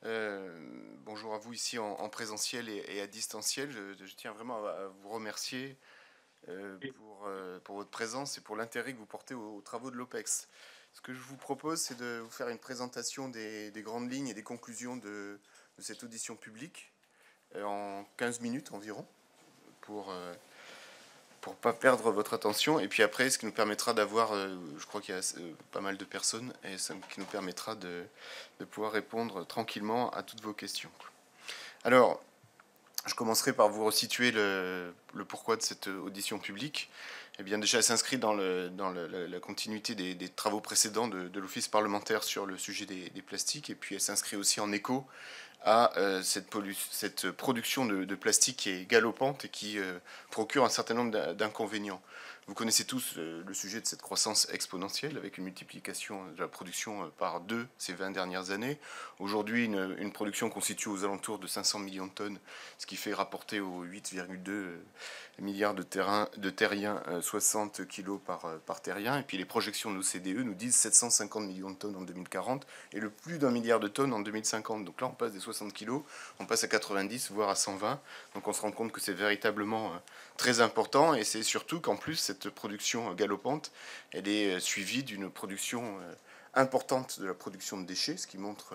Bonjour à vous ici en présentiel et à distanciel. Je tiens vraiment à vous remercier pour votre présence et pour l'intérêt que vous portez aux travaux de l'OPEX. Ce que je vous propose, c'est de vous faire une présentation des grandes lignes et des conclusions de cette audition publique en 15 minutes environ pour pas perdre votre attention. Et puis après, ce qui nous permettra d'avoir, je crois qu'il y a pas mal de personnes, et ça qui nous permettra de pouvoir répondre tranquillement à toutes vos questions. Alors, je commencerai par vous resituer le pourquoi de cette audition publique. Eh bien, déjà, elle s'inscrit dans la continuité des travaux précédents de l'Office parlementaire sur le sujet des plastiques, et puis elle s'inscrit aussi en écho à cette production de plastique qui est galopante et qui procure un certain nombre d'inconvénients. Vous connaissez tous le sujet de cette croissance exponentielle avec une multiplication de la production par 2 ces 20 dernières années. Aujourd'hui, une production constitue aux alentours de 500 millions de tonnes, ce qui fait rapporter aux 8,2 milliards de terriens 60 kilos par terrien. Et puis les projections de l'OCDE nous disent 750 millions de tonnes en 2040 et le plus d'un milliard de tonnes en 2050. Donc là, on passe des 60 kilos, on passe à 90, voire à 120. Donc on se rend compte que c'est véritablement très important, et c'est surtout qu'en plus, cette production galopante, elle est suivie d'une production importante de la production de déchets, ce qui montre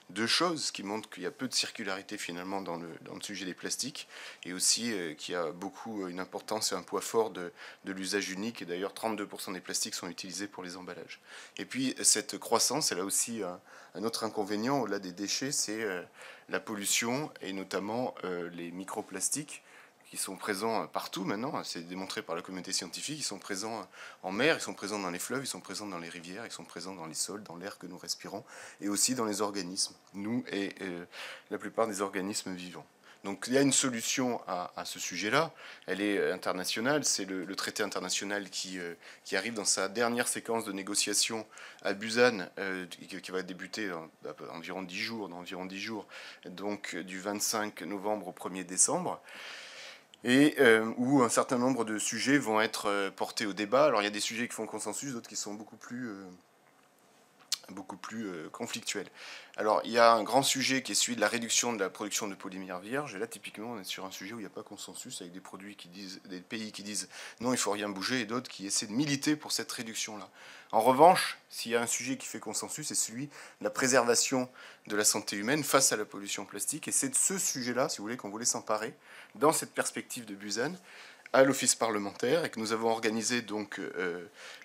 deux choses, ce qui montre qu'il y a peu de circularité finalement dans le sujet des plastiques, et aussi qu'il y a beaucoup une importance et un poids fort de l'usage unique, et d'ailleurs 32% des plastiques sont utilisés pour les emballages. Et puis cette croissance, elle a aussi un autre inconvénient au-delà des déchets, c'est la pollution, et notamment les microplastiques, qui sont présents partout maintenant, c'est démontré par la communauté scientifique, ils sont présents en mer, ils sont présents dans les fleuves, ils sont présents dans les rivières, ils sont présents dans les sols, dans l'air que nous respirons, et aussi dans les organismes, nous et la plupart des organismes vivants. Donc il y a une solution à ce sujet-là, elle est internationale, c'est le traité international qui arrive dans sa dernière séquence de négociation à Busan, qui va débuter dans environ 10 jours, donc du 25 novembre au 1er décembre, et où un certain nombre de sujets vont être portés au débat. Alors il y a des sujets qui font consensus, d'autres qui sont beaucoup plus conflictuels. Alors il y a un grand sujet qui est celui de la réduction de la production de polymères vierges, et là typiquement on est sur un sujet où il n'y a pas consensus, avec des pays qui disent non, il faut rien bouger, et d'autres qui essaient de militer pour cette réduction-là. En revanche, s'il y a un sujet qui fait consensus, c'est celui de la préservation de la santé humaine face à la pollution plastique, et c'est de ce sujet-là, si vous voulez, qu'on voulait s'emparer dans cette perspective de Busan à l'office parlementaire, et que nous avons organisé donc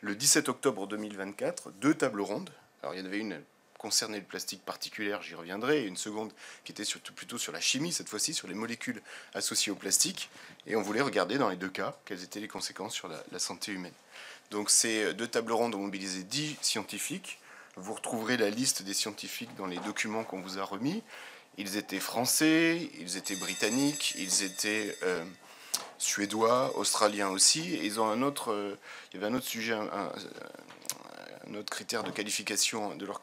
le 17 octobre 2024 deux tables rondes. Alors il y en avait une concernée le plastique particulier, j'y reviendrai, et une seconde qui était plutôt sur la chimie, cette fois-ci sur les molécules associées au plastique, et on voulait regarder dans les deux cas quelles étaient les conséquences sur la santé humaine. Donc ces deux tables rondes ont mobilisé 10 scientifiques. Vous retrouverez la liste des scientifiques dans les documents qu'on vous a remis. Ils étaient français, ils étaient britanniques, ils étaient suédois, australiens aussi. Et ils ont il y avait un autre sujet, un autre critère de qualification de leur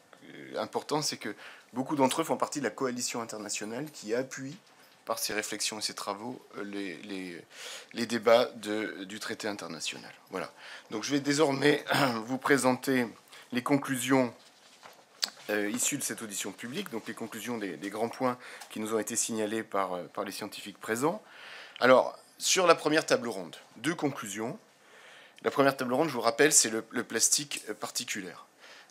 importance, c'est que beaucoup d'entre eux font partie de la coalition internationale qui appuie par ses réflexions et ses travaux les débats du traité international. Voilà. Donc je vais désormais vous présenter les conclusions issues de cette audition publique, donc les conclusions des grands points qui nous ont été signalés par les scientifiques présents. Alors, sur la première table ronde, deux conclusions. La première table ronde, je vous rappelle, c'est le plastique particulaire,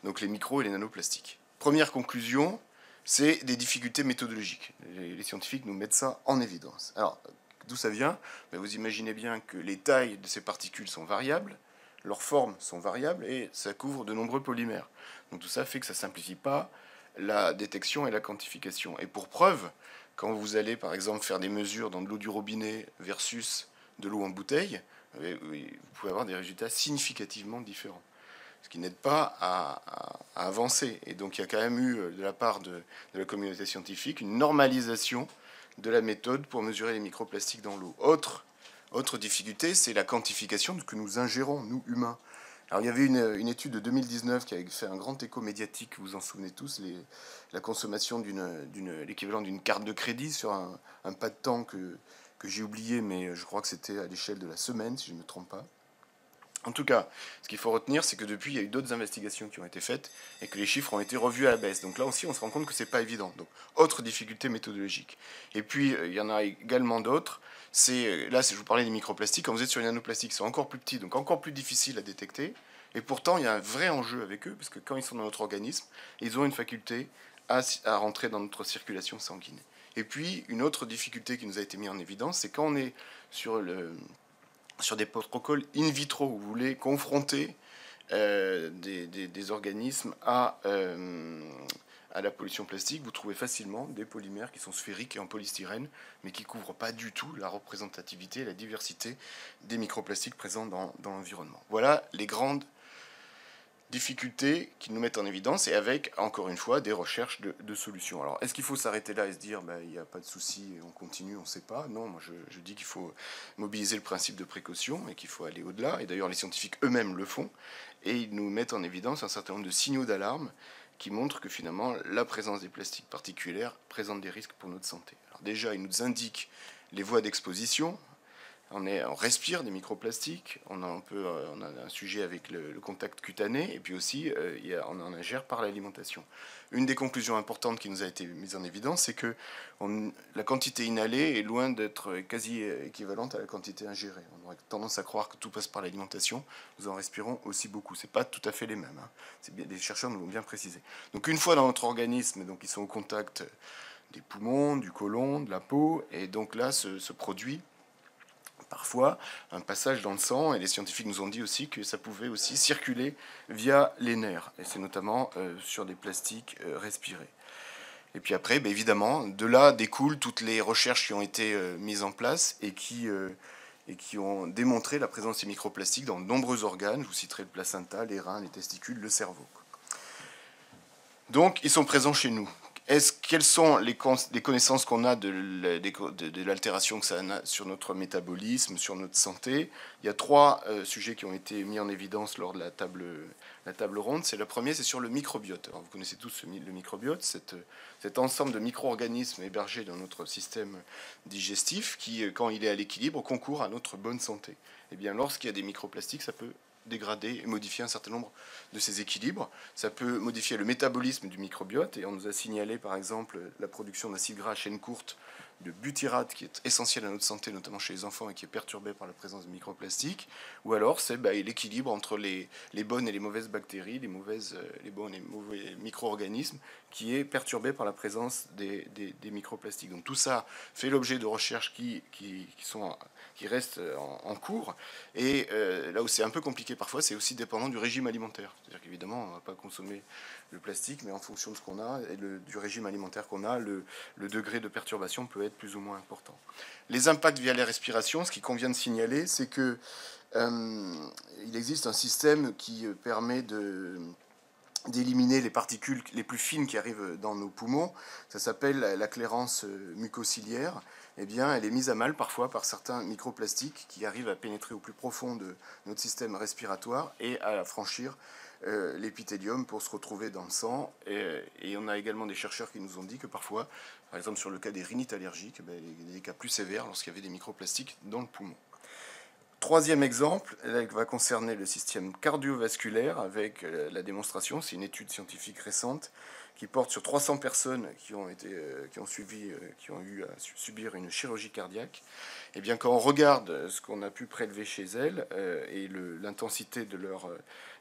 donc les micros et les nanoplastiques. Première conclusion, c'est des difficultés méthodologiques. Les scientifiques nous mettent ça en évidence. Alors, d'où ça vient? Vous imaginez bien que les tailles de ces particules sont variables, leurs formes sont variables, et ça couvre de nombreux polymères. Donc tout ça fait que ça ne simplifie pas la détection et la quantification. Et pour preuve, quand vous allez par exemple faire des mesures dans de l'eau du robinet versus de l'eau en bouteille, vous pouvez avoir des résultats significativement différents, ce qui n'aide pas à avancer. Et donc il y a quand même eu, de la part de la communauté scientifique, une normalisation de la méthode pour mesurer les microplastiques dans l'eau. Autre difficulté, c'est la quantification de ce que nous ingérons, nous humains. Alors il y avait une étude de 2019 qui avait fait un grand écho médiatique, vous vous en souvenez tous, la consommation l'équivalent d'une carte de crédit sur un pas de temps que j'ai oublié, mais je crois que c'était à l'échelle de la semaine, si je ne me trompe pas. En tout cas, ce qu'il faut retenir, c'est que depuis, il y a eu d'autres investigations qui ont été faites et que les chiffres ont été revus à la baisse. Donc là aussi, on se rend compte que c'est pas évident. Donc, autre difficulté méthodologique. Et puis, il y en a également d'autres. Là, je vous parlais des microplastiques. Quand vous êtes sur les nanoplastiques, ils sont encore plus petits, donc encore plus difficiles à détecter. Et pourtant, il y a un vrai enjeu avec eux, parce que quand ils sont dans notre organisme, ils ont une faculté à rentrer dans notre circulation sanguine. Et puis, une autre difficulté qui nous a été mise en évidence, c'est quand on est sur des protocoles in vitro, où vous voulez confronter des organismes à la pollution plastique, vous trouvez facilement des polymères qui sont sphériques et en polystyrène, mais qui ne couvrent pas du tout la représentativité, la diversité des microplastiques présents dans l'environnement. Voilà les grandes difficultés qui nous mettent en évidence, et avec, encore une fois, des recherches de solutions. Alors, est-ce qu'il faut s'arrêter là et se dire, il n'y a pas de souci, on continue, on ne sait pas? Non, moi je dis qu'il faut mobiliser le principe de précaution et qu'il faut aller au-delà, et d'ailleurs les scientifiques eux-mêmes le font, et ils nous mettent en évidence un certain nombre de signaux d'alarme qui montrent que finalement la présence des plastiques particuliers présente des risques pour notre santé. Alors déjà, ils nous indiquent les voies d'exposition. On respire des microplastiques, on a un sujet avec le contact cutané, et puis aussi on en ingère par l'alimentation. Une des conclusions importantes qui nous a été mise en évidence, c'est que la quantité inhalée est loin d'être quasi équivalente à la quantité ingérée. On aurait tendance à croire que tout passe par l'alimentation, nous en respirons aussi beaucoup. Ce n'est pas tout à fait les mêmes, hein. Les chercheurs nous l'ont bien précisé. Donc une fois dans notre organisme, donc ils sont au contact des poumons, du côlon, de la peau, et donc là se produit parfois un passage dans le sang, et les scientifiques nous ont dit aussi que ça pouvait aussi circuler via les nerfs, et c'est notamment sur des plastiques respirés. Et puis après, évidemment, de là découlent toutes les recherches qui ont été mises en place et qui ont démontré la présence de ces microplastiques dans de nombreux organes. Je vous citerai le placenta, les reins, les testicules, le cerveau. Donc, ils sont présents chez nous. Quelles sont les connaissances qu'on a de l'altération que ça a sur notre métabolisme, sur notre santé? Il y a trois sujets qui ont été mis en évidence lors de la table ronde. Le premier, c'est sur le microbiote. Alors, vous connaissez tous le microbiote, cet ensemble de micro-organismes hébergés dans notre système digestif qui, quand il est à l'équilibre, concourt à notre bonne santé. Eh bien, lorsqu'il y a des microplastiques, ça peut dégrader et modifier un certain nombre de ces équilibres. Ça peut modifier le métabolisme du microbiote, et on nous a signalé par exemple la production d'acides gras à chaîne courte, de butyrate, qui est essentiel à notre santé, notamment chez les enfants, et qui est perturbé par la présence de microplastiques. Ou alors c'est l'équilibre entre les bonnes et les mauvaises bactéries, les bons et les mauvais micro-organismes, qui est perturbé par la présence des microplastiques. Donc tout ça fait l'objet de recherches qui restent en cours. Et là où c'est un peu compliqué parfois, c'est aussi dépendant du régime alimentaire. C'est-à-dire qu'évidemment, on ne va pas consommer le plastique, mais en fonction de ce qu'on a et du régime alimentaire qu'on a, le degré de perturbation peut être plus ou moins important. Les impacts via les respirations, ce qu'il convient de signaler, c'est que il existe un système qui permet d'éliminer les particules les plus fines qui arrivent dans nos poumons. Ça s'appelle la clairance mucociliaire. Eh bien, elle est mise à mal parfois par certains microplastiques qui arrivent à pénétrer au plus profond de notre système respiratoire et à franchir l'épithélium pour se retrouver dans le sang. Et on a également des chercheurs qui nous ont dit que parfois, par exemple sur le cas des rhinites allergiques, il y a des cas plus sévères lorsqu'il y avait des microplastiques dans le poumon. Troisième exemple va concerner le système cardiovasculaire avec la démonstration, c'est une étude scientifique récente qui porte sur 300 personnes qui ont eu à subir une chirurgie cardiaque. Et bien quand on regarde ce qu'on a pu prélever chez elles et l'intensité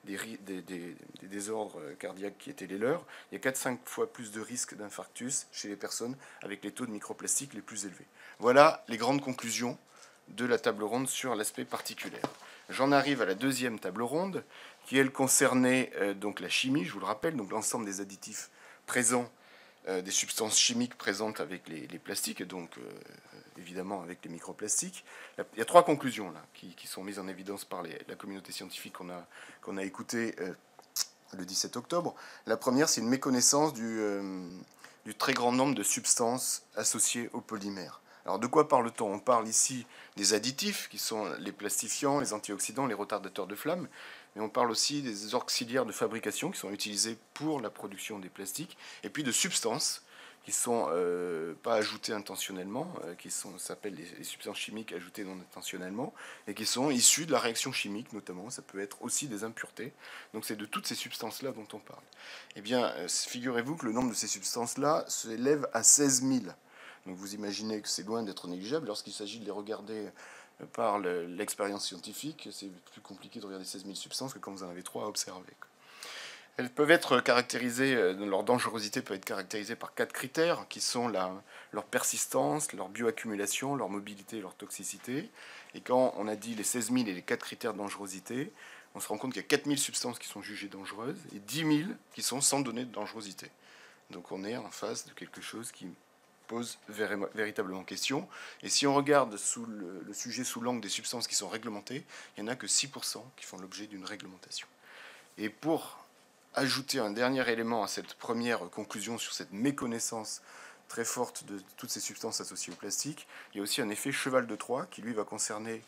des désordres cardiaques qui étaient les leurs, il y a 4-5 fois plus de risque d'infarctus chez les personnes avec les taux de microplastiques les plus élevés. Voilà les grandes conclusions de la table ronde sur l'aspect particulaire. J'en arrive à la deuxième table ronde, qui elle concernait donc la chimie, je vous le rappelle, donc l'ensemble des additifs présents, des substances chimiques présentes avec les plastiques, et donc évidemment avec les microplastiques. Il y a trois conclusions là, qui sont mises en évidence par la communauté scientifique qu'on a écoutée le 17 octobre. La première, c'est une méconnaissance du très grand nombre de substances associées aux polymères. Alors de quoi parle-t-on? On parle ici des additifs, qui sont les plastifiants, les antioxydants, les retardateurs de flamme, mais on parle aussi des auxiliaires de fabrication qui sont utilisés pour la production des plastiques, et puis de substances qui sont pas ajoutées intentionnellement, s'appellent les substances chimiques ajoutées non intentionnellement, et qui sont issues de la réaction chimique notamment. Ça peut être aussi des impuretés. Donc c'est de toutes ces substances-là dont on parle. Eh bien, figurez-vous que le nombre de ces substances-là s'élève à 16 000. Donc vous imaginez que c'est loin d'être négligeable. Lorsqu'il s'agit de les regarder par l'expérience scientifique, c'est plus compliqué de regarder 16 000 substances que quand vous en avez 3 à observer. Elles peuvent être caractérisées, leur dangerosité peut être caractérisée par 4 critères, qui sont leur persistance, leur bioaccumulation, leur mobilité et leur toxicité. Et quand on a dit les 16 000 et les 4 critères de dangerosité, on se rend compte qu'il y a 4 000 substances qui sont jugées dangereuses et 10 000 qui sont sans données de dangerosité. Donc on est en face de quelque chose qui pose véritablement question. Et si on regarde le sujet sous l'angle des substances qui sont réglementées, il n'y en a que 6% qui font l'objet d'une réglementation. Et pour ajouter un dernier élément à cette première conclusion sur cette méconnaissance très forte de toutes ces substances associées au plastique, il y a aussi un effet cheval de Troie qui lui va concerner,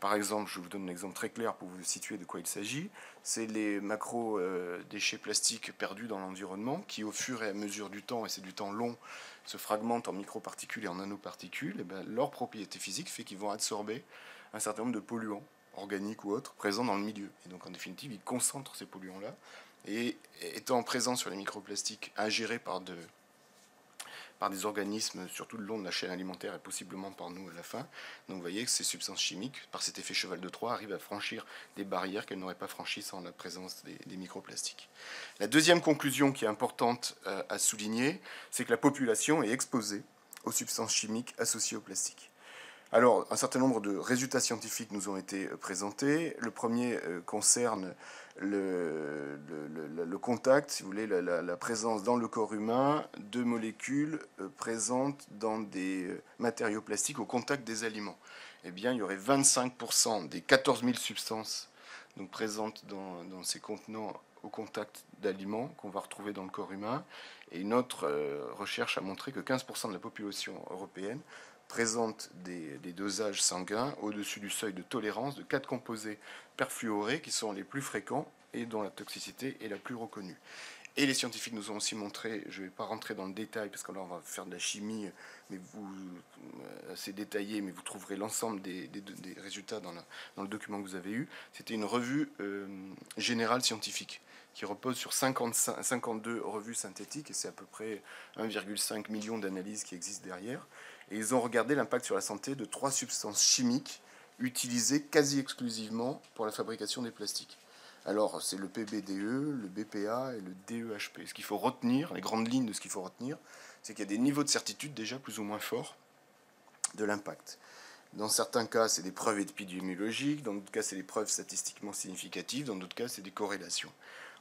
par exemple, je vous donne un exemple très clair pour vous situer de quoi il s'agit, c'est les macro-déchets plastiques perdus dans l'environnement qui au fur et à mesure du temps, et c'est du temps long, se fragmentent en microparticules et en nanoparticules. Et leur propriété physique fait qu'ils vont absorber un certain nombre de polluants organiques ou autres présents dans le milieu. Et donc en définitive, ils concentrent ces polluants-là. Et étant présents sur les microplastiques ingérés par des organismes, surtout le long de la chaîne alimentaire et possiblement par nous à la fin. Donc vous voyez que ces substances chimiques, par cet effet cheval de Troie, arrivent à franchir des barrières qu'elles n'auraient pas franchies sans la présence des microplastiques. La deuxième conclusion qui est importante à souligner, c'est que la population est exposée aux substances chimiques associées au plastique. Alors, un certain nombre de résultats scientifiques nous ont été présentés. Le premier concerne le contact, si vous voulez, la présence dans le corps humain de molécules présentes dans des matériaux plastiques au contact des aliments. Eh bien, il y aurait 25% des 14 000 substances donc, présentes dans ces contenants au contact d'aliments qu'on va retrouver dans le corps humain. Et une autre recherche a montré que 15% de la population européenne présente des dosages sanguins au-dessus du seuil de tolérance de 4 composés perfluorés qui sont les plus fréquents et dont la toxicité est la plus reconnue. Et les scientifiques nous ont aussi montré, je ne vais pas rentrer dans le détail parce que là on va faire de la chimie mais assez détaillé, mais vous trouverez l'ensemble des résultats dans le document que vous avez eu. C'était une revue générale scientifique qui repose sur 52 revues synthétiques, et c'est à peu près 1,5 million d'analyses qui existent derrière. Et ils ont regardé l'impact sur la santé de 3 substances chimiques utilisées quasi exclusivement pour la fabrication des plastiques. Alors, c'est le PBDE, le BPA et le DEHP. Ce qu'il faut retenir, les grandes lignes de ce qu'il faut retenir, c'est qu'il y a des niveaux de certitude déjà plus ou moins forts de l'impact. Dans certains cas, c'est des preuves épidémiologiques, dans d'autres cas, c'est des preuves statistiquement significatives, dans d'autres cas, c'est des corrélations.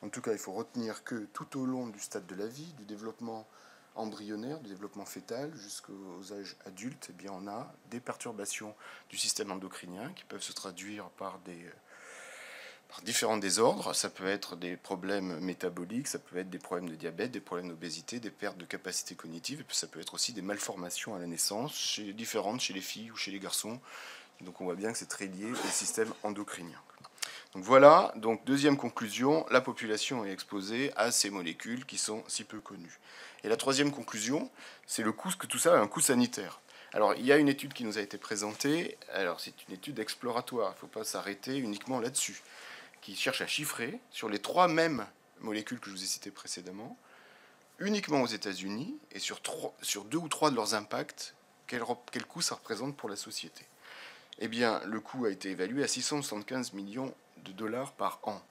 En tout cas, il faut retenir que tout au long du stade de la vie, du développement embryonnaire, du développement fœtal jusqu'aux âges adultes, eh bien, on a des perturbations du système endocrinien qui peuvent se traduire par différents désordres. Ça peut être des problèmes métaboliques, ça peut être des problèmes de diabète, des problèmes d'obésité, des pertes de capacité cognitive, et puis ça peut être aussi des malformations à la naissance, différentes chez les filles ou chez les garçons. Donc on voit bien que c'est très lié au système endocrinien. Donc voilà, donc deuxième conclusion, la population est exposée à ces molécules qui sont si peu connues. Et la troisième conclusion, c'est le coût, que tout ça a un coût sanitaire. Alors il y a une étude qui nous a été présentée, alors c'est une étude exploratoire, il ne faut pas s'arrêter uniquement là-dessus, qui cherche à chiffrer sur les 3 mêmes molécules que je vous ai citées précédemment, uniquement aux États-Unis, et sur 2 ou 3 de leurs impacts, quel coût ça représente pour la société. Eh bien, le coût a été évalué à 675 millions de dollars par an.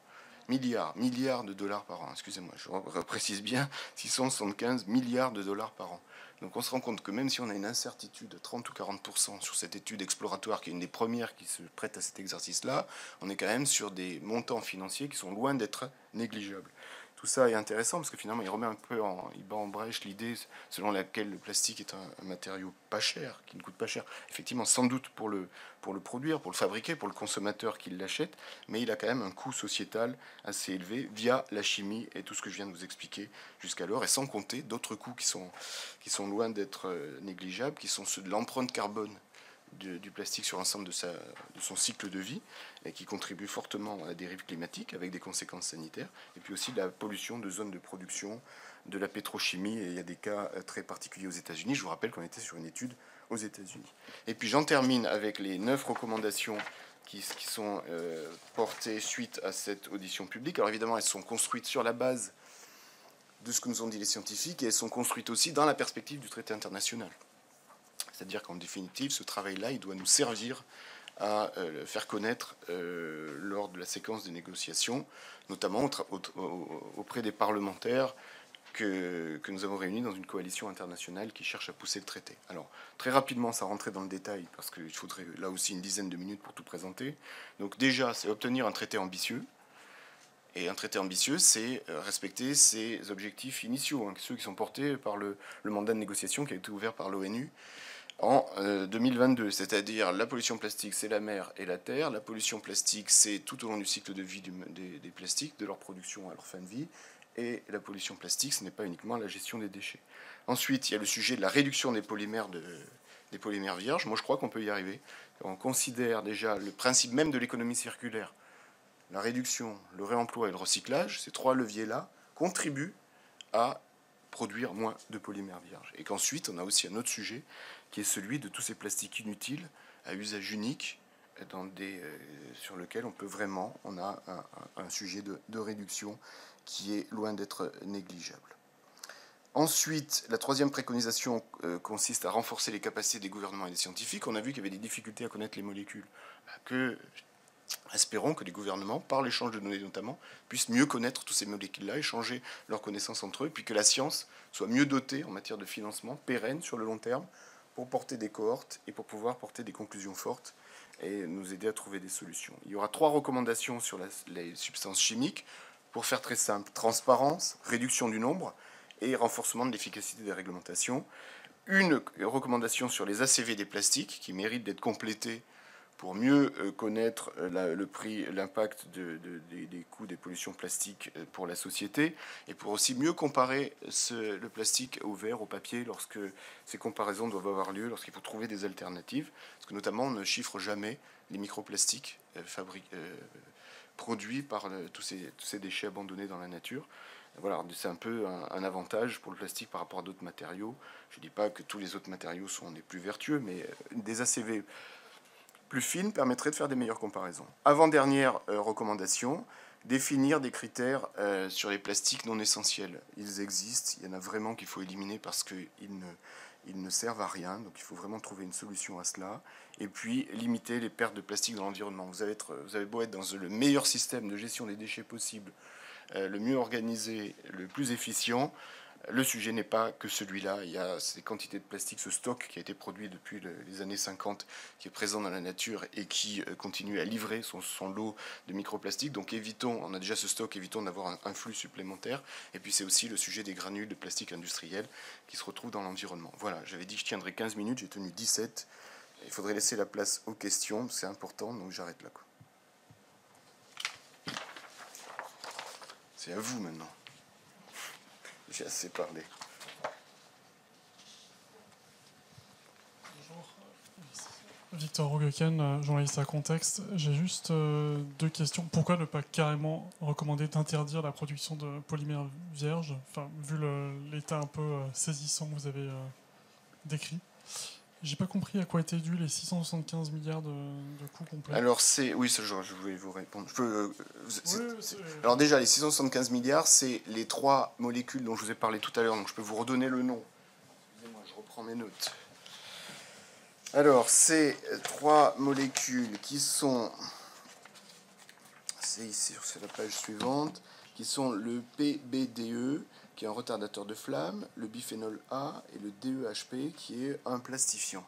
Milliards de dollars par an, excusez-moi, je précise bien, 675 milliards de dollars par an. Donc on se rend compte que même si on a une incertitude de 30 ou 40% sur cette étude exploratoire, qui est une des premières qui se prête à cet exercice-là, on est quand même sur des montants financiers qui sont loin d'être négligeables. Tout ça est intéressant parce que finalement il remet il bat en brèche l'idée selon laquelle le plastique est un matériau pas cher, qui ne coûte pas cher. Effectivement, sans doute pour le produire, pour le fabriquer, pour le consommateur qui l'achète, mais il a quand même un coût sociétal assez élevé via la chimie et tout ce que je viens de vous expliquer jusqu'alors, et sans compter d'autres coûts qui sont loin d'être négligeables, qui sont ceux de l'empreinte carbone du plastique sur l'ensemble de son cycle de vie, et qui contribue fortement à la dérive climatique avec des conséquences sanitaires, et puis aussi la pollution de zones de production de la pétrochimie, et il y a des cas très particuliers aux États-Unis. Je vous rappelle qu'on était sur une étude aux États-Unis. Et puis j'en termine avec les 9 recommandations qui sont portées suite à cette audition publique. Alors évidemment, elles sont construites sur la base de ce que nous ont dit les scientifiques, et elles sont construites aussi dans la perspective du traité international. C'est-à-dire qu'en définitive, ce travail-là, il doit nous servir à faire connaître lors de la séquence des négociations, notamment auprès des parlementaires que nous avons réunis dans une coalition internationale qui cherche à pousser le traité. Alors, très rapidement, ça rentrait dans le détail, parce qu'il faudrait là aussi une dizaine de minutes pour tout présenter. Donc déjà, c'est obtenir un traité ambitieux. Et un traité ambitieux, c'est respecter ses objectifs initiaux, ceux qui sont portés par le mandat de négociation qui a été ouvert par l'ONU en 2022, c'est-à-dire la pollution plastique, c'est la mer et la terre. La pollution plastique, c'est tout au long du cycle de vie des plastiques, de leur production à leur fin de vie. Et la pollution plastique, ce n'est pas uniquement la gestion des déchets. Ensuite, il y a le sujet de la réduction des polymères vierges. Moi, je crois qu'on peut y arriver. On considère déjà le principe même de l'économie circulaire. La réduction, le réemploi et le recyclage, ces trois leviers-là, contribuent à produire moins de polymères vierges. Et qu'ensuite, on a aussi un autre sujet, qui est celui de tous ces plastiques inutiles, à usage unique, sur lequel on a un sujet de réduction qui est loin d'être négligeable. Ensuite, la troisième préconisation consiste à renforcer les capacités des gouvernements et des scientifiques. On a vu qu'il y avait des difficultés à connaître les molécules. Espérons que les gouvernements, par l'échange de données notamment, puissent mieux connaître tous ces molécules-là, échanger leurs connaissances entre eux, puis que la science soit mieux dotée en matière de financement, pérenne sur le long terme, pour porter des cohortes et pour pouvoir porter des conclusions fortes et nous aider à trouver des solutions. Il y aura 3 recommandations sur les substances chimiques. Pour faire très simple, transparence, réduction du nombre et renforcement de l'efficacité des réglementations. Une recommandation sur les ACV des plastiques qui mérite d'être complétée pour mieux connaître le prix, l'impact des coûts des pollutions plastiques pour la société, et pour aussi mieux comparer le plastique au verre, au papier, lorsque ces comparaisons doivent avoir lieu, lorsqu'il faut trouver des alternatives, parce que notamment on ne chiffre jamais les microplastiques produits par tous ces déchets abandonnés dans la nature. Voilà, c'est un peu un avantage pour le plastique par rapport à d'autres matériaux. Je ne dis pas que tous les autres matériaux sont les plus vertueux, mais des ACV plus fines permettrait de faire des meilleures comparaisons. Avant-dernière recommandation, définir des critères sur les plastiques non essentiels. Ils existent, il y en a vraiment qu'il faut éliminer parce qu'ils ne servent à rien, donc il faut vraiment trouver une solution à cela. Et puis limiter les pertes de plastique dans l'environnement. Vous avez beau être dans le meilleur système de gestion des déchets possible, le mieux organisé, le plus efficient, le sujet n'est pas que celui-là. Il y a ces quantités de plastique, ce stock qui a été produit depuis les années 50, qui est présent dans la nature et qui continue à livrer son lot de microplastiques. Donc évitons, on a déjà ce stock, évitons d'avoir un flux supplémentaire. Et puis c'est aussi le sujet des granules de plastique industriels qui se retrouvent dans l'environnement. Voilà, j'avais dit que je tiendrais 15 minutes, j'ai tenu 17. Il faudrait laisser la place aux questions, c'est important, donc j'arrête là. C'est à vous maintenant. J'ai assez parlé. Bonjour, Victor Rogueken, journaliste à Contexte. J'ai juste 2 questions. Pourquoi ne pas carrément recommander d'interdire la production de polymères vierges, enfin, vu l'état un peu saisissant que vous avez décrit? J'ai pas compris à quoi étaient dus les 675 milliards de coûts complets. Alors oui, je voulais vous répondre. Alors déjà, les 675 milliards, c'est les 3 molécules dont je vous ai parlé tout à l'heure, donc je peux vous redonner le nom. Excusez-moi, je reprends mes notes. Alors, ces 3 molécules qui sont, c'est ici sur la page suivante, qui sont le PBDE, qui est un retardateur de flamme, le biphénol A et le DEHP, qui est un plastifiant.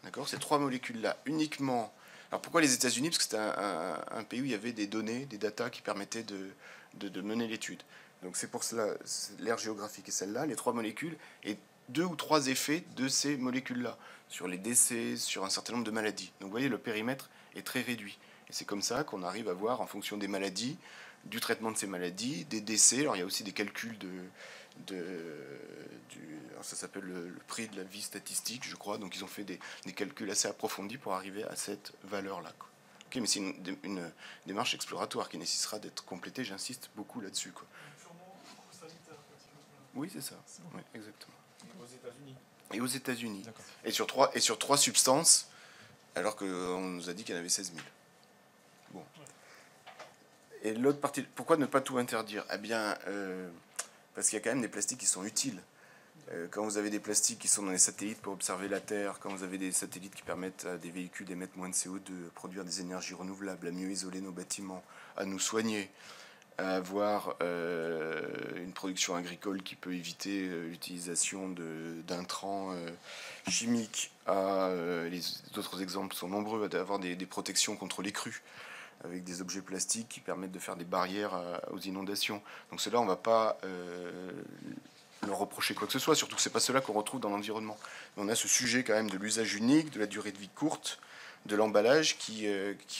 D'accord, ces 3 molécules-là, uniquement. Alors pourquoi les États-Unis? Parce que c'était un pays où il y avait des données, des datas qui permettaient de mener l'étude. Donc c'est pour cela, l'aire géographique est celle-là, les 3 molécules, et 2 ou 3 effets de ces molécules-là, sur les décès, sur un certain nombre de maladies. Donc vous voyez, le périmètre est très réduit. Et c'est comme ça qu'on arrive à voir, en fonction des maladies, du traitement de ces maladies, des décès. Alors il y a aussi des calculs alors ça s'appelle le prix de la vie statistique, je crois. Donc ils ont fait des calculs assez approfondis pour arriver à cette valeur-là. Ok, mais c'est une démarche exploratoire qui nécessitera d'être complétée. J'insiste beaucoup là-dessus. Oui, c'est ça. C'est bon. Oui, exactement. Et aux États-Unis. Et aux États-Unis. D'accord. Et sur 3 substances, alors qu'on nous a dit qu'il y en avait 16 000. Bon. Et l'autre partie, pourquoi ne pas tout interdire? Eh bien, parce qu'il y a quand même des plastiques qui sont utiles. Quand vous avez des plastiques qui sont dans les satellites pour observer la Terre, quand vous avez des satellites qui permettent à des véhicules d'émettre moins de CO2, à produire des énergies renouvelables, à mieux isoler nos bâtiments, à nous soigner, à avoir une production agricole qui peut éviter l'utilisation d'intrants chimiques, les autres exemples sont nombreux, d'avoir des protections contre les crues, avec des objets plastiques qui permettent de faire des barrières aux inondations. Donc cela, on ne va pas leur reprocher quoi que ce soit, surtout que ce n'est pas cela qu'on retrouve dans l'environnement. Mais on a ce sujet quand même de l'usage unique, de la durée de vie courte, de l'emballage qui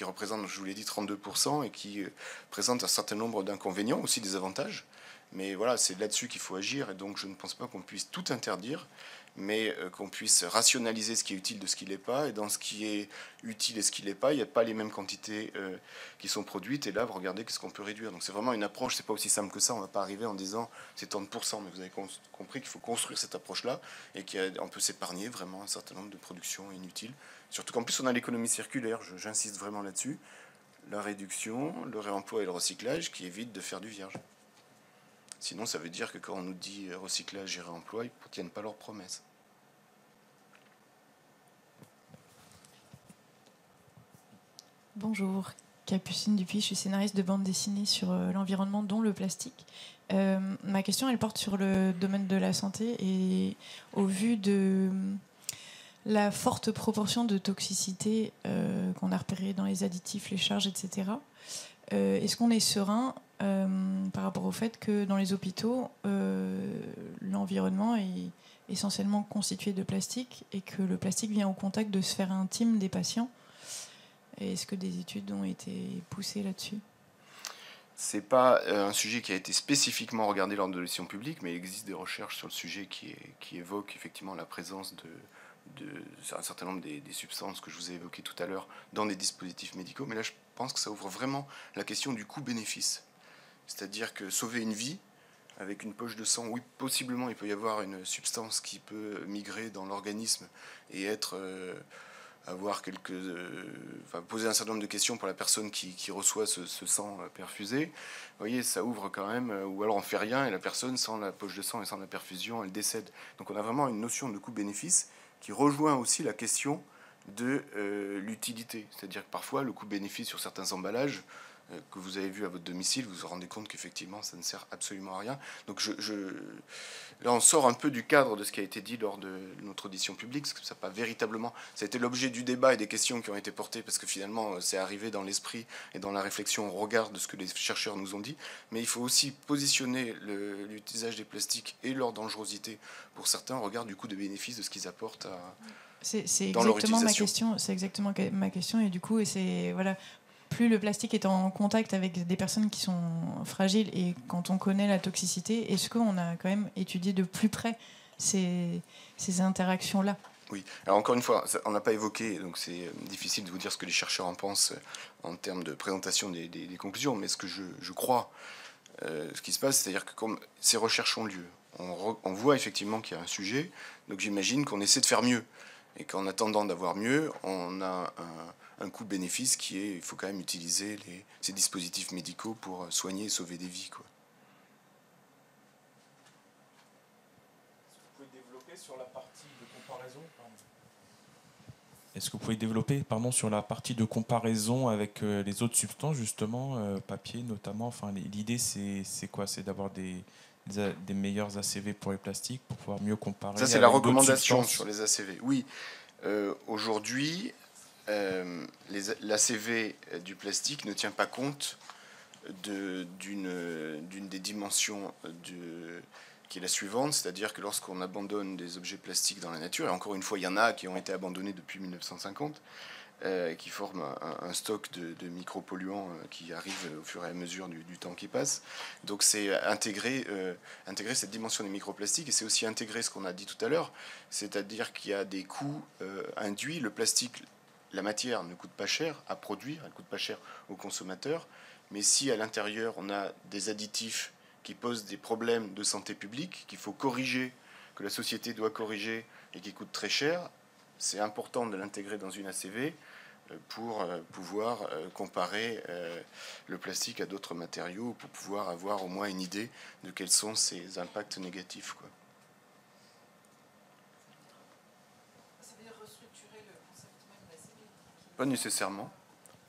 représente, je vous l'ai dit, 32% et qui présente un certain nombre d'inconvénients, aussi des avantages. Mais voilà, c'est là-dessus qu'il faut agir, et donc je ne pense pas qu'on puisse tout interdire, mais qu'on puisse rationaliser ce qui est utile de ce qui ne l'est pas, et dans ce qui est utile et ce qui ne l'est pas, il n'y a pas les mêmes quantités qui sont produites, et là, vous regardez qu'est-ce qu'on peut réduire. Donc c'est vraiment une approche, c'est pas aussi simple que ça, on ne va pas arriver en disant c'est tant de pourcents, mais vous avez compris qu'il faut construire cette approche-là, et qu'on peut s'épargner vraiment un certain nombre de productions inutiles. Surtout qu'en plus on a l'économie circulaire, j'insiste vraiment là-dessus, la réduction, le réemploi et le recyclage qui évitent de faire du vierge. Sinon, ça veut dire que quand on nous dit recyclage et réemploi, ils ne tiennent pas leurs promesses. Bonjour, Capucine Dupuis, je suis scénariste de bande dessinée sur l'environnement, dont le plastique. Ma question, elle porte sur le domaine de la santé et au vu de la forte proportion de toxicité qu'on a repérée dans les additifs, les charges, etc. Est-ce qu'on est serein par rapport au fait que dans les hôpitaux, l'environnement est essentiellement constitué de plastique et que le plastique vient au contact de sphères intimes des patients? Est-ce que des études ont été poussées là-dessus? C'est pas un sujet qui a été spécifiquement regardé lors de l'audition publique, mais il existe des recherches sur le sujet qui évoquent effectivement la présence un certain nombre des substances que je vous ai évoquées tout à l'heure dans des dispositifs médicaux. Mais là, je pense que ça ouvre vraiment la question du coût-bénéfice. C'est-à-dire que sauver une vie avec une poche de sang, oui, possiblement, il peut y avoir une substance qui peut migrer dans l'organisme et avoir poser un certain nombre de questions pour la personne qui reçoit ce sang perfusé. Vous voyez, ça ouvre quand même, ou alors on fait rien et la personne, sans la poche de sang et sans la perfusion, elle décède. Donc on a vraiment une notion de coût-bénéfice qui rejoint aussi la question de l'utilité. C'est-à-dire que parfois, le coût-bénéfice sur certains emballages que vous avez vu à votre domicile, vous vous rendez compte qu'effectivement, ça ne sert absolument à rien. Donc là, on sort un peu du cadre de ce qui a été dit lors de notre audition publique, parce que ça a été l'objet du débat et des questions qui ont été portées, parce que finalement, c'est arrivé dans l'esprit et dans la réflexion au regard de ce que les chercheurs nous ont dit. Mais il faut aussi positionner l'utilisage des plastiques et leur dangerosité pour certains au regard du coût de bénéfice de ce qu'ils apportent dans leur utilisation. C'est exactement ma question, et du coup, voilà. Plus le plastique est en contact avec des personnes qui sont fragiles et quand on connaît la toxicité, est-ce qu'on a quand même étudié de plus près ces interactions-là? Oui, alors encore une fois, on n'a pas évoqué, donc c'est difficile de vous dire ce que les chercheurs en pensent en termes de présentation des conclusions, mais ce que je crois, ce qui se passe, c'est-à-dire que comme ces recherches ont lieu, on voit effectivement qu'il y a un sujet, donc j'imagine qu'on essaie de faire mieux, et qu'en attendant d'avoir mieux, on a un coût-bénéfice qui est, il faut quand même utiliser ces dispositifs médicaux pour soigner et sauver des vies, quoi. Est-ce que vous pouvez développer sur la partie de comparaison avec les autres substances, justement, papier notamment. Enfin, l'idée, c'est quoi? C'est d'avoir des meilleurs ACV pour les plastiques pour pouvoir mieux comparer. Ça, c'est la recommandation sur les ACV. Oui, aujourd'hui, l'ACV du plastique ne tient pas compte d'une des dimensions qui est la suivante, c'est-à-dire que lorsqu'on abandonne des objets plastiques dans la nature, et encore une fois, il y en a qui ont été abandonnés depuis 1950, qui forment un stock de micropolluants qui arrivent au fur et à mesure du temps qui passe. Donc c'est intégrer cette dimension des microplastiques, et c'est aussi intégrer ce qu'on a dit tout à l'heure, c'est-à-dire qu'il y a des coûts induits. Le plastique, la matière ne coûte pas cher à produire, elle ne coûte pas cher aux consommateurs, mais si à l'intérieur on a des additifs qui posent des problèmes de santé publique, qu'il faut corriger, que la société doit corriger et qui coûtent très cher, c'est important de l'intégrer dans une ACV pour pouvoir comparer le plastique à d'autres matériaux, pour pouvoir avoir au moins une idée de quels sont ses impacts négatifs, quoi. Ça veut dire restructurer le concept même de l'ACV? Pas nécessairement.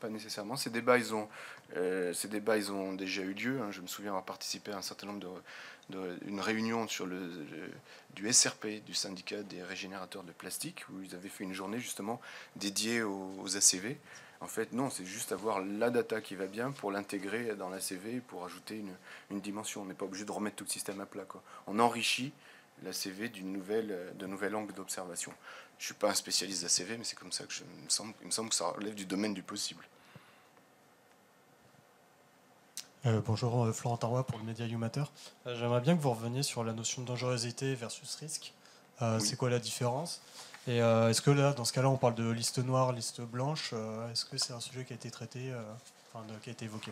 Pas nécessairement. Ces débats, ils ont déjà eu lieu. Je me souviens avoir participé à un certain nombre une réunion sur du SRP, du syndicat des régénérateurs de plastique, où ils avaient fait une journée justement dédiée aux ACV. En fait, non, c'est juste avoir la data qui va bien pour l'intégrer dans l'ACV, pour ajouter une dimension. On n'est pas obligé de remettre tout le système à plat, quoi. On enrichit l'ACV d'un nouvel angle d'observation. Je ne suis pas un spécialiste d'ACV, mais c'est comme ça que il me semble que ça relève du domaine du possible. Bonjour, Florent Tarois pour le Média YouMatter. J'aimerais bien que vous reveniez sur la notion de dangerosité versus risque. Oui. C'est quoi la différence? Et est-ce que là, dans ce cas-là, on parle de liste noire, liste blanche? Est-ce que c'est un sujet qui a été traité, qui a été évoqué?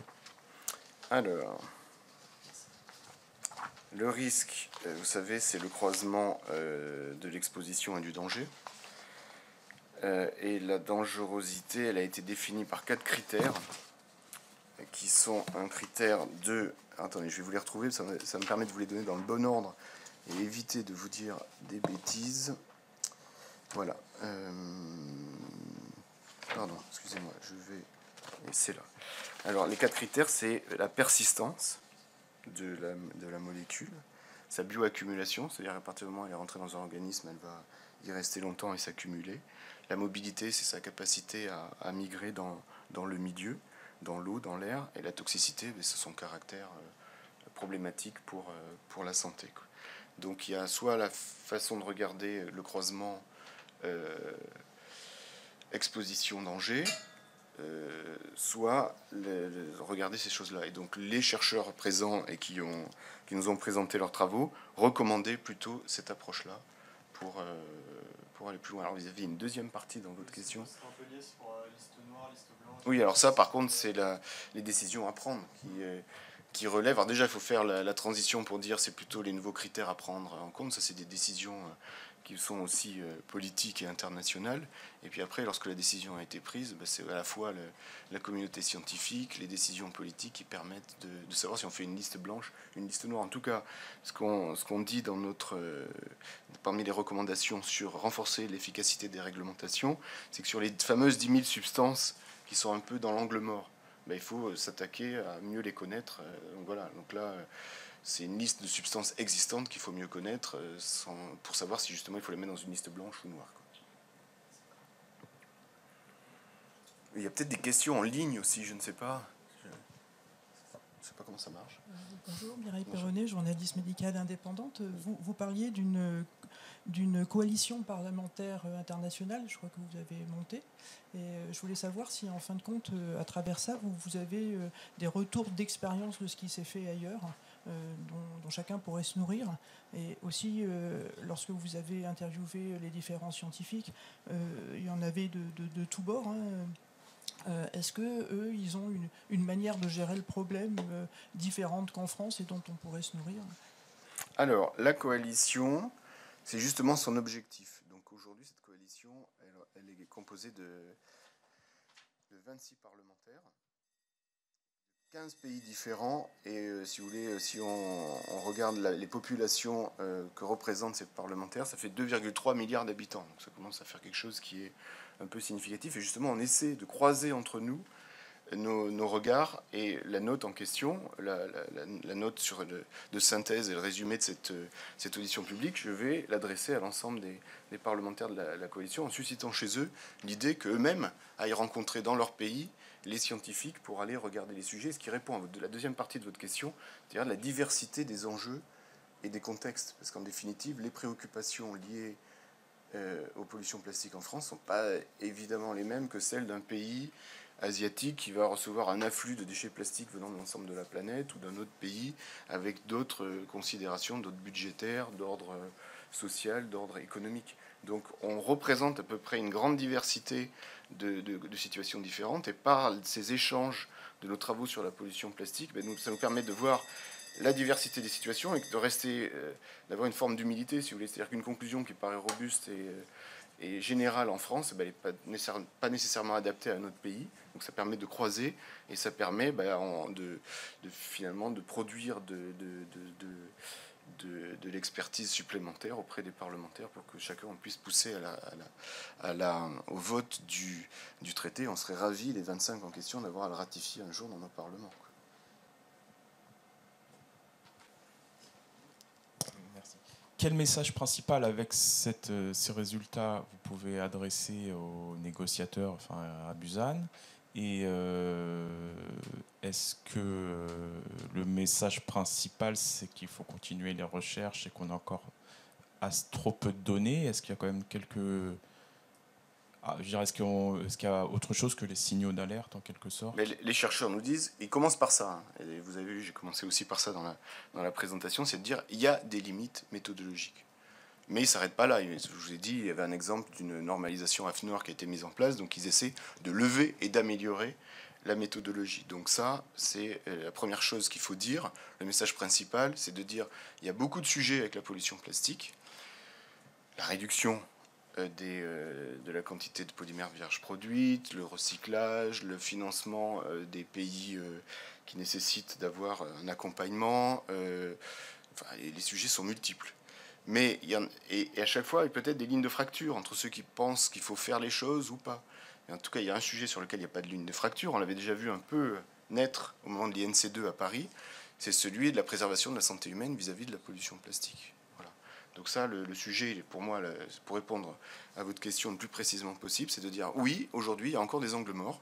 Alors, le risque, vous savez, c'est le croisement de l'exposition et du danger. Et la dangerosité, elle a été définie par 4 critères, qui sont un critère de... Attendez, je vais vous les retrouver, ça me permet de vous les donner dans le bon ordre et éviter de vous dire des bêtises. Voilà. Pardon, excusez-moi, je vais... Et c'est là. Alors, les 4 critères, c'est la persistance de la molécule, sa bioaccumulation, c'est-à-dire à partir du moment où elle est rentrée dans un organisme, elle va y rester longtemps et s'accumuler. La mobilité, c'est sa capacité à migrer dans le milieu, dans l'eau, dans l'air. Et la toxicité, c'est son caractère problématique pour la santé, quoi. Donc il y a soit la façon de regarder le croisement exposition-danger, soit regarder ces choses-là. Et donc les chercheurs présents et qui nous ont présenté leurs travaux recommandaient plutôt cette approche-là pour aller plus loin. Alors vous avez une deuxième partie dans votre question. Oui, alors ça par contre c'est les décisions à prendre qui relèvent. Alors déjà il faut faire la transition pour dire c'est plutôt les nouveaux critères à prendre en compte. Ça c'est des décisions qui sont aussi politiques et internationales. Et puis après, lorsque la décision a été prise, c'est à la fois la communauté scientifique, les décisions politiques qui permettent de savoir si on fait une liste blanche, une liste noire. En tout cas, ce qu'on dit dans parmi les recommandations sur renforcer l'efficacité des réglementations, c'est que sur les fameuses 10 000 substances qui sont un peu dans l'angle mort, il faut s'attaquer à mieux les connaître. Donc voilà, donc là... c'est une liste de substances existantes qu'il faut mieux connaître pour savoir si justement il faut les mettre dans une liste blanche ou noire, quoi. Il y a peut-être des questions en ligne aussi, je ne sais pas. Je ne sais pas comment ça marche. Bonjour, Mireille Perronnet, journaliste médicale indépendante. Vous parliez d'une coalition parlementaire internationale, je crois que vous avez montée. Et je voulais savoir si, en fin de compte, à travers ça, vous avez des retours d'expérience de ce qui s'est fait ailleurs, dont chacun pourrait se nourrir. Et aussi, lorsque vous avez interviewé les différents scientifiques, il y en avait de tous bords, est-ce qu'eux, ils ont une manière de gérer le problème différente qu'en France et dont on pourrait se nourrir? Alors, la coalition, c'est justement son objectif. Donc aujourd'hui, cette coalition, elle est composée de 26 parlementaires, 15 pays différents. Et si vous voulez, si on regarde les populations que représentent ces parlementaires, ça fait 2,3 milliards d'habitants. Donc ça commence à faire quelque chose qui est un peu significatif. Et justement, on essaie de croiser entre nous nos regards et la note en question, la note de synthèse et le résumé de cette audition publique, je vais l'adresser à l'ensemble des parlementaires de la coalition en suscitant chez eux l'idée qu'eux-mêmes aillent rencontrer dans leur pays les scientifiques pour aller regarder les sujets, ce qui répond à la deuxième partie de votre question, c'est-à-dire la diversité des enjeux et des contextes. Parce qu'en définitive, les préoccupations liées aux pollutions plastiques en France ne sont pas évidemment les mêmes que celles d'un pays asiatique qui va recevoir un afflux de déchets plastiques venant de l'ensemble de la planète ou d'un autre pays avec d'autres considérations, d'autres budgétaires, d'ordre social, d'ordre économique. Donc on représente à peu près une grande diversité de situations différentes et par ces échanges de nos travaux sur la pollution plastique, ça nous permet de voir la diversité des situations et de rester, d'avoir une forme d'humilité, si vous voulez. C'est-à-dire qu'une conclusion qui paraît robuste et générale en France, elle n'est pas nécessairement adaptée à notre pays. Donc ça permet de croiser et ça permet finalement de produire de l'expertise supplémentaire auprès des parlementaires pour que chacun puisse pousser au vote du traité. On serait ravis, les 25 en question, d'avoir à le ratifier un jour dans nos parlements. Merci. Quel message principal avec ces résultats vous pouvez adresser aux négociateurs, enfin à Busan? Et est-ce que le message principal, c'est qu'il faut continuer les recherches et qu'on a encore trop peu de données? Est-ce qu'il y a quand même est-ce qu'il y a autre chose que les signaux d'alerte en quelque sorte? Mais les chercheurs nous disent, ils commencent par ça, hein, et vous avez vu, j'ai commencé aussi par ça dans la présentation, c'est de dire il y a des limites méthodologiques. Mais ils ne s'arrêtent pas là. Je vous ai dit, il y avait un exemple d'une normalisation AFNOR qui a été mise en place, donc ils essaient de lever et d'améliorer la méthodologie. Donc ça, c'est la première chose qu'il faut dire. Le message principal, c'est de dire il y a beaucoup de sujets avec la pollution plastique, la réduction de la quantité de polymères vierges produites, le recyclage, le financement des pays qui nécessitent d'avoir un accompagnement. Les sujets sont multiples. Mais et à chaque fois, il y a peut-être des lignes de fracture entre ceux qui pensent qu'il faut faire les choses ou pas. Et en tout cas, il y a un sujet sur lequel il n'y a pas de ligne de fracture. On l'avait déjà vu un peu naître au moment de l'INC2 à Paris. C'est celui de la préservation de la santé humaine vis-à-vis de la pollution plastique. Voilà. Donc ça, le sujet, pour moi, pour répondre à votre question le plus précisément possible, c'est de dire oui, aujourd'hui, il y a encore des angles morts.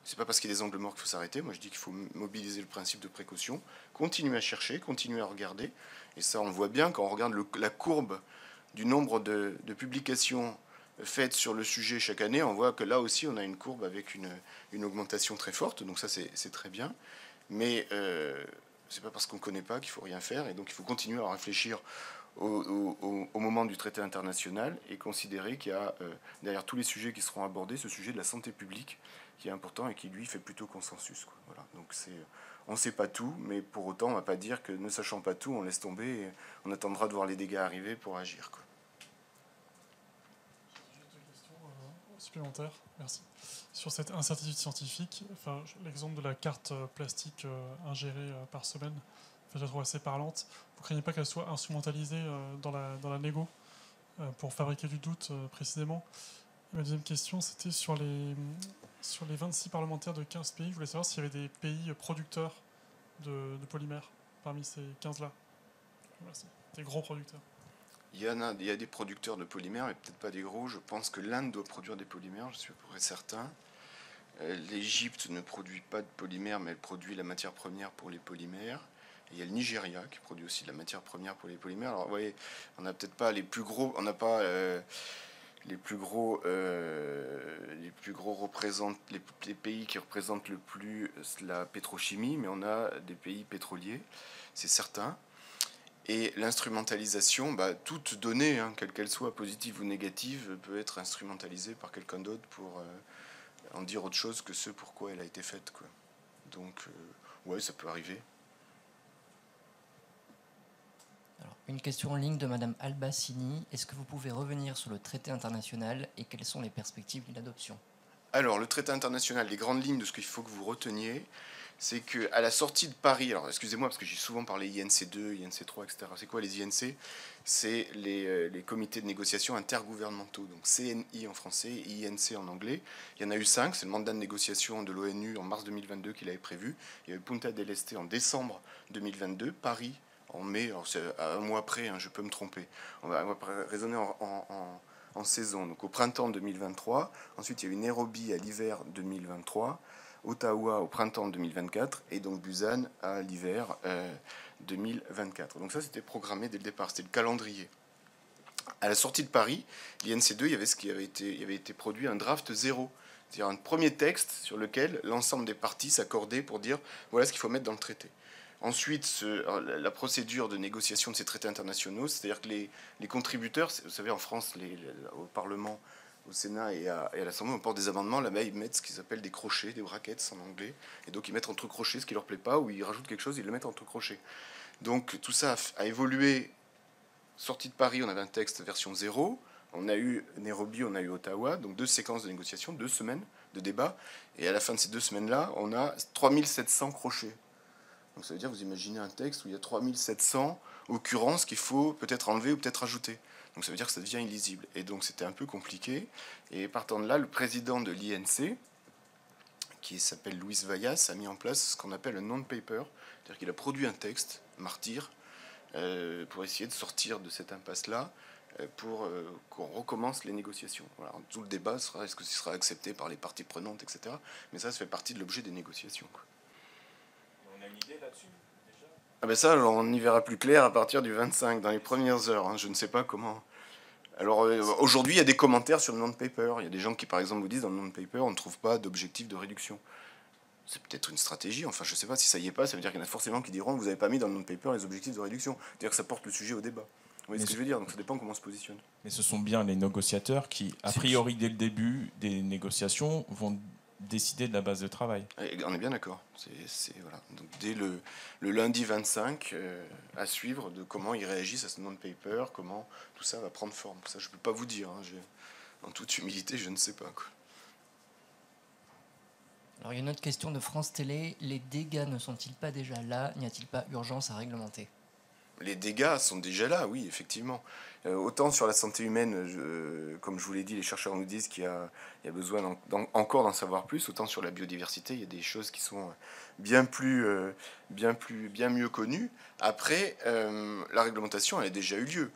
C'est pas parce qu'il y a des angles morts qu'il faut s'arrêter. Moi, je dis qu'il faut mobiliser le principe de précaution, continuer à chercher, continuer à regarder. Et ça, on voit bien quand on regarde la courbe du nombre de publications faites sur le sujet chaque année. On voit que là aussi, on a une courbe avec une augmentation très forte. Donc ça, c'est très bien. Mais c'est pas parce qu'on ne connaît pas qu'il faut rien faire. Et donc, il faut continuer à réfléchir au moment du traité international et considérer qu'il y a derrière tous les sujets qui seront abordés ce sujet de la santé publique qui est important et qui lui fait plutôt consensus, quoi. Voilà. Donc on ne sait pas tout, mais pour autant on ne va pas dire que ne sachant pas tout on laisse tomber et on attendra de voir les dégâts arriver pour agir, quoi. Juste deux questions supplémentaires, merci. Sur cette incertitude scientifique, l'exemple de la carte plastique ingérée par semaine, je la trouve assez parlante. Vous ne craignez pas qu'elle soit instrumentalisée dans la négo pour fabriquer du doute précisément? Ma deuxième question, c'était sur les 26 parlementaires de 15 pays. Je voulais savoir s'il y avait des pays producteurs de polymères parmi ces 15-là. Merci. Des gros producteurs. Il y a des producteurs de polymères, mais peut-être pas des gros. Je pense que l'Inde doit produire des polymères, je suis à peu près certain. L'Égypte ne produit pas de polymères, mais elle produit la matière première pour les polymères. Et il y a le Nigeria qui produit aussi de la matière première pour les polymères. Alors, vous voyez, on n'a peut-être pas les plus gros, on n'a pas les plus gros représentent les pays qui représentent le plus la pétrochimie, mais on a des pays pétroliers, c'est certain. Et l'instrumentalisation, toute donnée, quelle qu'elle soit, positive ou négative, peut être instrumentalisée par quelqu'un d'autre pour en dire autre chose que ce pourquoi elle a été faite, quoi. Donc, ouais, ça peut arriver. Alors, une question en ligne de Madame Albassini. Est-ce que vous pouvez revenir sur le traité international et quelles sont les perspectives d'une adoption? Alors, le traité international, les grandes lignes de ce qu'il faut que vous reteniez, c'est qu'à la sortie de Paris, alors excusez-moi parce que j'ai souvent parlé INC2, INC3, etc. C'est quoi les INC? C'est les comités de négociation intergouvernementaux, donc CNI en français et INC en anglais. Il y en a eu 5, c'est le mandat de négociation de l'ONU en mars 2022 qu'il avait prévu. Il y a eu Punta del Este en décembre 2022, Paris en mai, alors c'est à un mois près, je peux me tromper. On va raisonner en saison, donc au printemps 2023. Ensuite, il y a eu Nairobi à l'hiver 2023. Ottawa au printemps 2024 et donc Busan à l'hiver 2024. Donc ça, c'était programmé dès le départ, c'était le calendrier. À la sortie de Paris, l'INC2, il y avait été produit un draft 0, c'est-à-dire un premier texte sur lequel l'ensemble des parties s'accordaient pour dire voilà ce qu'il faut mettre dans le traité. Ensuite, la procédure de négociation de ces traités internationaux, c'est-à-dire que les contributeurs, vous savez, en France, au Parlement, au Sénat et à l'Assemblée, on porte des amendements, là-bas ils mettent ce qu'ils appellent des crochets, des brackets en anglais, et donc ils mettent entre crochets ce qui leur plaît pas, ou ils rajoutent quelque chose, ils le mettent entre crochets. Donc tout ça a évolué. Sortie de Paris, on avait un texte version 0. On a eu Nairobi, on a eu Ottawa. Donc 2 séquences de négociation, 2 semaines de débat. Et à la fin de ces 2 semaines-là, on a 3700 crochets. Donc ça veut dire, vous imaginez un texte où il y a 3700 occurrences qu'il faut peut-être enlever ou peut-être ajouter. Donc ça veut dire que ça devient illisible. Et donc c'était un peu compliqué. Et partant de là, le président de l'INC, qui s'appelle Luis Vallas, a mis en place ce qu'on appelle un non-paper. C'est-à-dire qu'il a produit un texte, martyr, pour essayer de sortir de cette impasse-là, pour qu'on recommence les négociations. Voilà. Tout le débat sera, est-ce que ce sera accepté par les parties prenantes, etc. Mais ça fait partie de l'objet des négociations, quoi. On a une idée là-dessus déjà ? Ah ben ça, on y verra plus clair à partir du 25, dans les premières heures. Hein. Je ne sais pas comment... Alors aujourd'hui, il y a des commentaires sur le non-paper. Il y a des gens qui, par exemple, vous disent dans le non-paper, on ne trouve pas d'objectif de réduction. C'est peut-être une stratégie. Enfin, je ne sais pas si ça y est pas. Ça veut dire qu'il y en a forcément qui diront que vous n'avez pas mis dans le non-paper les objectifs de réduction. C'est-à-dire que ça porte le sujet au débat. Vous voyez ce que je veux dire? Donc ça dépend comment on se positionne. Mais ce sont bien les négociateurs qui, a priori, dès le début des négociations, vont décider de la base de travail. Et on est bien d'accord. Voilà. Donc dès le lundi 25, à suivre de comment ils réagissent à ce non-paper, comment tout ça va prendre forme. Ça, je ne peux pas vous dire. Hein. En toute humilité, je ne sais pas, quoi. Alors, il y a une autre question de France Télé. Les dégâts ne sont-ils pas déjà là? N'y a-t-il pas urgence à réglementer? Les dégâts sont déjà là, oui, effectivement. Autant sur la santé humaine, comme je vous l'ai dit, les chercheurs nous disent qu'il y a besoin encore d'en savoir plus. Autant sur la biodiversité, il y a des choses qui sont bien mieux connues. Après, la réglementation, elle a déjà eu lieu.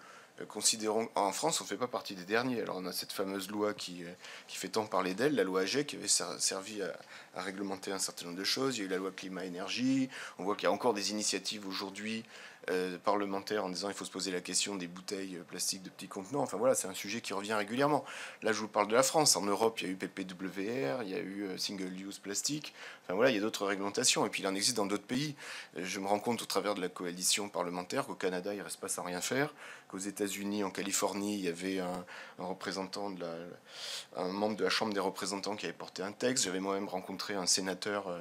Considérons en France, on ne fait pas partie des derniers. Alors on a cette fameuse loi qui fait tant parler d'elle, la loi AGEC, qui avait servi à réglementer un certain nombre de choses. Il y a eu la loi climat-énergie. On voit qu'il y a encore des initiatives aujourd'hui parlementaires en disant il faut se poser la question des bouteilles plastiques de petits contenants. Enfin voilà, c'est un sujet qui revient régulièrement. Là, je vous parle de la France. En Europe, il y a eu PPWR, il y a eu Single Use Plastic. Enfin voilà, il y a d'autres réglementations. Et puis il en existe dans d'autres pays. Je me rends compte au travers de la coalition parlementaire qu'au Canada, il ne reste pas sans rien faire. Qu'aux États-Unis, en Californie, il y avait un représentant un membre de la Chambre des représentants qui avait porté un texte. J'avais moi-même rencontré un sénateur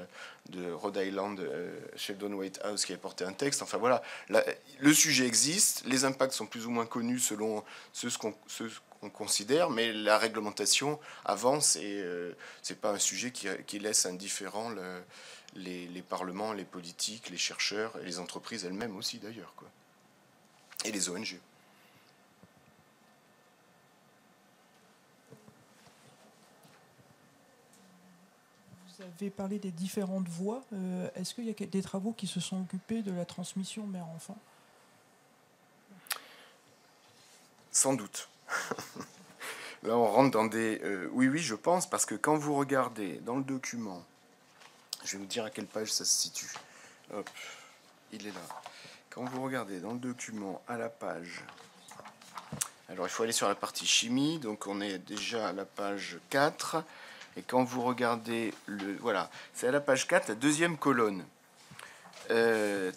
de Rhode Island, Sheldon Whitehouse, qui avait porté un texte. Enfin voilà, le sujet existe, les impacts sont plus ou moins connus selon ceux qu'on considère, mais la réglementation avance et c'est pas un sujet qui laisse indifférents les parlements, les politiques, les chercheurs et les entreprises elles-mêmes aussi d'ailleurs, quoi. Et les ONG. Vous avez parlé des différentes voies. Est-ce qu'il y a des travaux qui se sont occupés de la transmission mère-enfant? Sans doute. Là, on rentre dans des... oui, je pense, parce que quand vous regardez dans le document, je vais vous dire à quelle page ça se situe. Hop, il est là. Quand vous regardez dans le document à la page... Alors, il faut aller sur la partie chimie, donc on est déjà à la page 4. Et quand vous regardez voilà, c'est à la page 4, la deuxième colonne.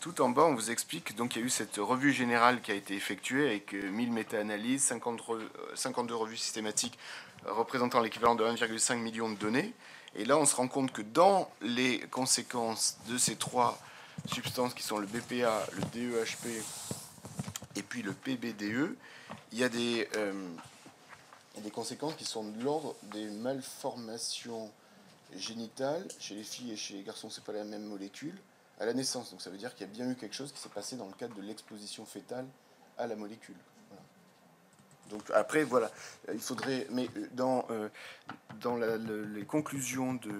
Tout en bas, on vous explique, donc il y a eu cette revue générale qui a été effectuée avec 1000 méta-analyses, 52 revues systématiques représentant l'équivalent de 1,5 million de données. Et là, on se rend compte que dans les conséquences de ces 3 substances qui sont le BPA, le DEHP et puis le PBDE, il y a des conséquences qui sont de l'ordre des malformations génitales. Chez les filles et chez les garçons, c'est pas la même molécule à la naissance. Donc ça veut dire qu'il y a bien eu quelque chose qui s'est passé dans le cadre de l'exposition fétale à la molécule. Voilà. Donc après, voilà, il faudrait... Mais dans les conclusions de...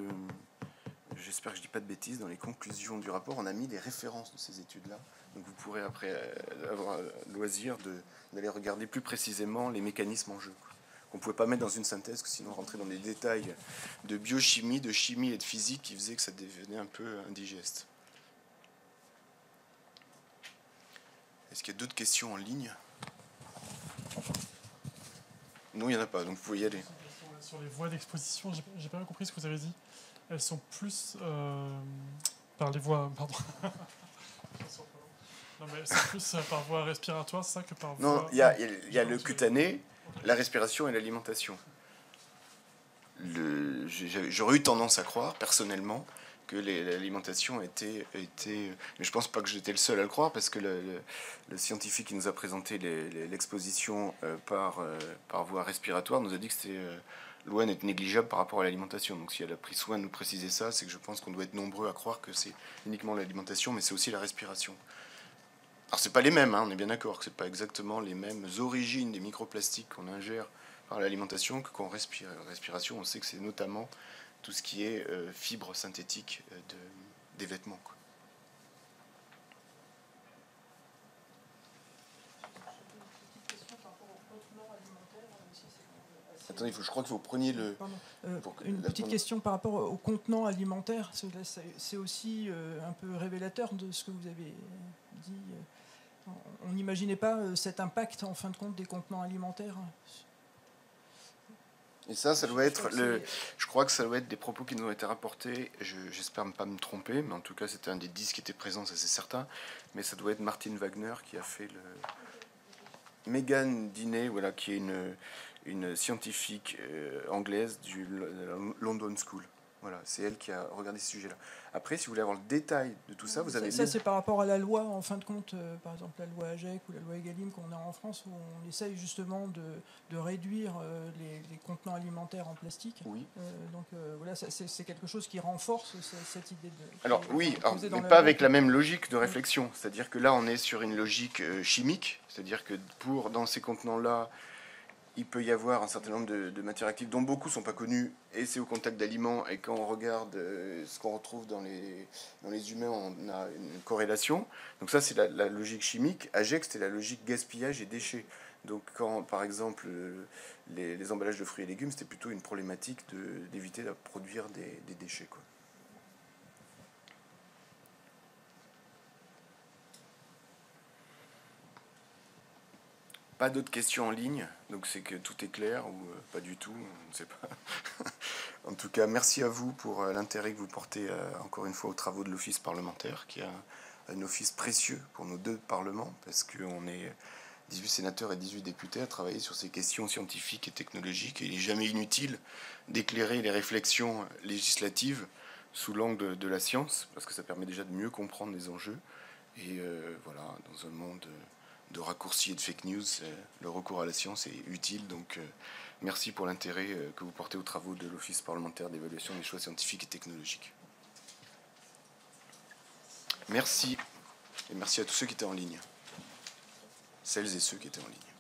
J'espère que je ne dis pas de bêtises. Dans les conclusions du rapport, on a mis des références de ces études-là. Donc vous pourrez après avoir le loisir d'aller regarder plus précisément les mécanismes en jeu, quoi. On ne pouvait pas mettre dans une synthèse, que sinon rentrer dans des détails de biochimie, de chimie et de physique qui faisaient que ça devenait un peu indigeste. Est-ce qu'il y a d'autres questions en ligne? Non, il n'y en a pas, donc vous pouvez y aller. Sur les voies d'exposition, j'ai pas bien compris ce que vous avez dit. Elles sont plus par les voies... Pardon. Non, mais c'est plus par voie respiratoire, c'est ça, que par voie... Non, il y a le cutané, la respiration et l'alimentation. J'aurais eu tendance à croire, personnellement, que l'alimentation était... Mais je pense pas que j'étais le seul à le croire, parce que le scientifique qui nous a présenté l'exposition par voie respiratoire nous a dit que l'ON est négligeable par rapport à l'alimentation. Donc si elle a pris soin de nous préciser ça, c'est que je pense qu'on doit être nombreux à croire que c'est uniquement l'alimentation, mais c'est aussi la respiration. Alors c'est pas les mêmes, hein, on est bien d'accord que c'est pas exactement les mêmes origines des microplastiques qu'on ingère par l'alimentation que qu'on respire. La respiration, on sait que c'est notamment tout ce qui est fibres synthétiques des vêtements, quoi. Attendez, je crois que vous preniez le... Une petite question par rapport au contenant alimentaire. C'est aussi un peu révélateur de ce que vous avez dit. On n'imaginait pas cet impact, en fin de compte, des contenants alimentaires. Et ça doit être... Je crois que ça doit être des propos qui nous ont été rapportés. J'espère ne pas me tromper, mais en tout cas, c'était un des 10 qui étaient présents, ça c'est certain. Mais ça doit être Martine Wagner qui a fait le... Megan Dinet, voilà, qui est une scientifique anglaise de la London School. Voilà, c'est elle qui a regardé ce sujet-là. Après, si vous voulez avoir le détail de tout ça, vous avez... Ça, c'est par rapport à la loi, en fin de compte, par exemple la loi AGEC ou la loi Egalim qu'on a en France, où on essaye justement de réduire les contenants alimentaires en plastique. Oui. Donc voilà, c'est quelque chose qui renforce cette idée de... Alors oui, mais pas avec la même logique de réflexion. C'est-à-dire que là, on est sur une logique chimique. C'est-à-dire que dans ces contenants-là, il peut y avoir un certain nombre de matières actives dont beaucoup ne sont pas connues, et c'est au contact d'aliments, et quand on regarde ce qu'on retrouve dans les humains, on a une corrélation. Donc ça, c'est la logique chimique. AGEC, c'était la logique gaspillage et déchets. Donc quand, par exemple, les emballages de fruits et légumes, c'était plutôt une problématique d'éviter de produire des déchets, quoi. Pas d'autres questions en ligne, donc c'est que tout est clair ou pas du tout, on ne sait pas. En tout cas, merci à vous pour l'intérêt que vous portez encore une fois aux travaux de l'Office parlementaire, qui est un office précieux pour nos deux parlements, parce qu'on est 18 sénateurs et 18 députés à travailler sur ces questions scientifiques et technologiques, et il n'est jamais inutile d'éclairer les réflexions législatives sous l'angle de la science, parce que ça permet déjà de mieux comprendre les enjeux. Et voilà, dans un monde de raccourcis et de fake news, le recours à la science est utile. Donc merci pour l'intérêt que vous portez aux travaux de l'Office parlementaire d'évaluation des choix scientifiques et technologiques. Merci, et merci à tous ceux qui étaient en ligne, celles et ceux qui étaient en ligne.